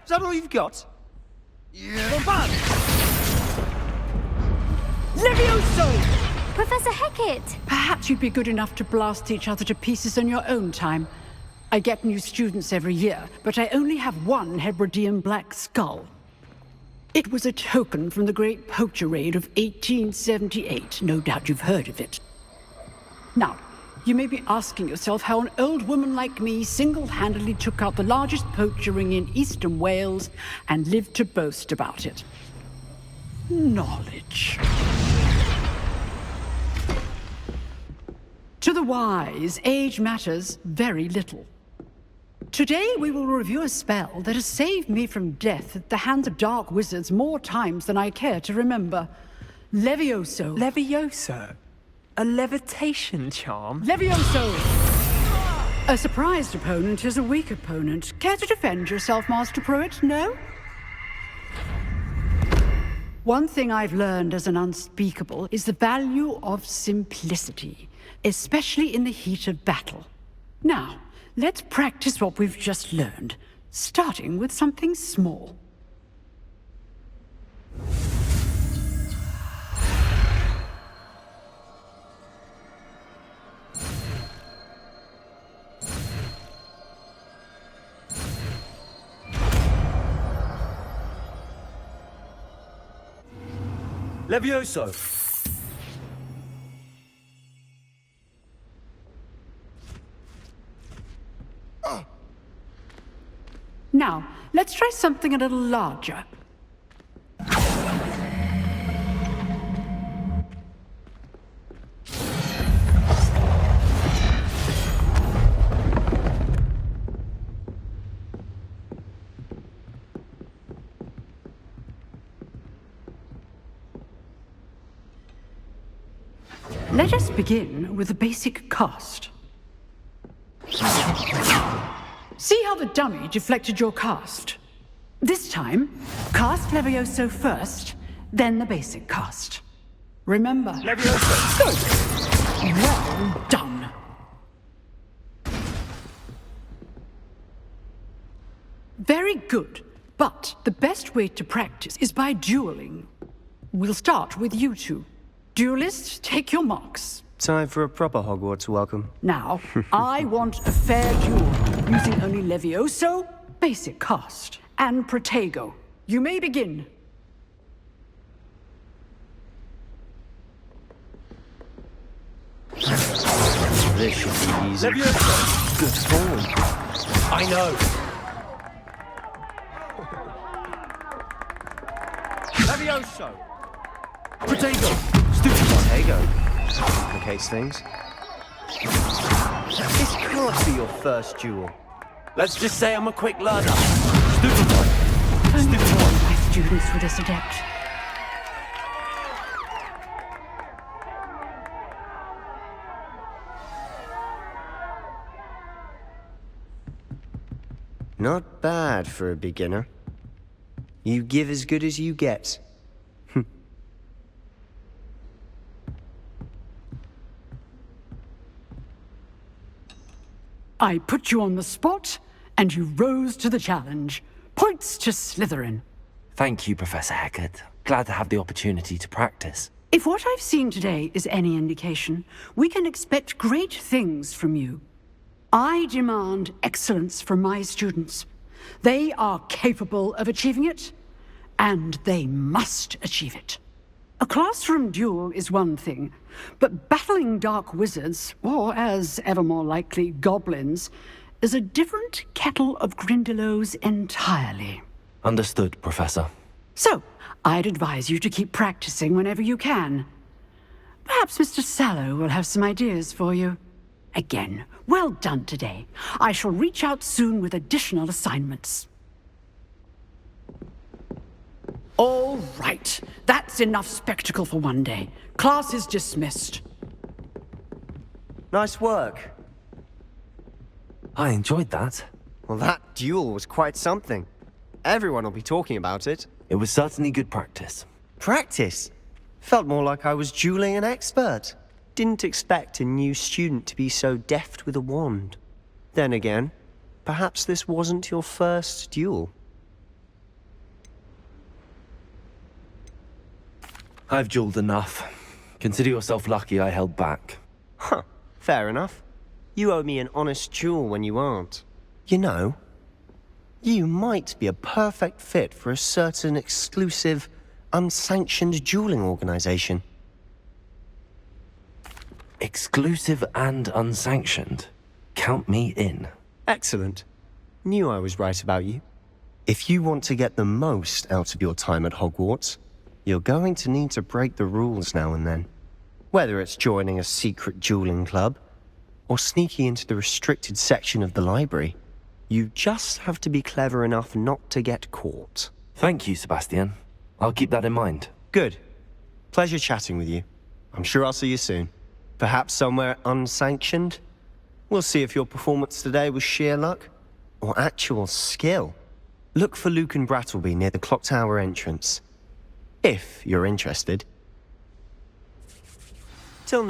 Is that all you've got? Yeah. Bombard! Levioso! Professor Hecat! Perhaps you'd be good enough to blast each other to pieces on your own time. I get new students every year, but I only have one Hebridean black skull. It was a token from the Great Poacher Raid of 1878. No doubt you've heard of it. Now, you may be asking yourself how an old woman like me single-handedly took out the largest poacher ring in eastern Wales and lived to boast about it. Knowledge. To the wise, age matters very little. Today we will review a spell that has saved me from death at the hands of dark wizards more times than I care to remember. Levioso. Levioso? A levitation charm? Levioso! A surprised opponent is a weak opponent. Care to defend yourself, Master Pruitt? No? One thing I've learned as an unspeakable is the value of simplicity, especially in the heat of battle. Now, let's practice what we've just learned, starting with something small. Levioso! Now, let's try something a little larger. Let us begin with the basic cast. See how the dummy deflected your cast? This time, cast Levioso first, then the basic cast. Remember. Levioso! Good. Well done. Very good, but the best way to practice is by dueling. We'll start with you two. Duelists, take your marks. Time for a proper Hogwarts welcome. Now, I want a fair duel, using only Levioso, basic cast, and Protego. You may begin. This should be easy. Levioso! Good form. I know! Levioso! Protego! There you go. Complicates things. This can't be your first duel. Let's just say I'm a quick learner. Only one of my students for this adept. Not bad for a beginner. You give as good as you get. I put you on the spot, and you rose to the challenge. Points to Slytherin. Thank you, Professor Hecat. Glad to have the opportunity to practice. If what I've seen today is any indication, we can expect great things from you. I demand excellence from my students. They are capable of achieving it, and they must achieve it. A classroom duel is one thing, but battling dark wizards, or as ever more likely, goblins, is a different kettle of Grindylows entirely. Understood, Professor. So, I'd advise you to keep practicing whenever you can. Perhaps Mr. Sallow will have some ideas for you. Again, well done today. I shall reach out soon with additional assignments. All right. That's enough spectacle for one day. Class is dismissed. Nice work. I enjoyed that. Well, that duel was quite something. Everyone will be talking about it. It was certainly good practice. Practice? Felt more like I was dueling an expert. Didn't expect a new student to be so deft with a wand. Then again, perhaps this wasn't your first duel. I've jeweled enough. Consider yourself lucky I held back. Huh, fair enough. You owe me an honest duel when you aren't. You know, you might be a perfect fit for a certain exclusive, unsanctioned dueling organization. Exclusive and unsanctioned. Count me in. Excellent. Knew I was right about you. If you want to get the most out of your time at Hogwarts, you're going to need to break the rules now and then. Whether it's joining a secret dueling club, or sneaking into the restricted section of the library, you just have to be clever enough not to get caught. Thank you, Sebastian. I'll keep that in mind. Good. Pleasure chatting with you. I'm sure I'll see you soon. Perhaps somewhere unsanctioned? We'll see if your performance today was sheer luck, or actual skill. Look for Luke and Brattleby near the clock tower entrance. If you're interested. Till next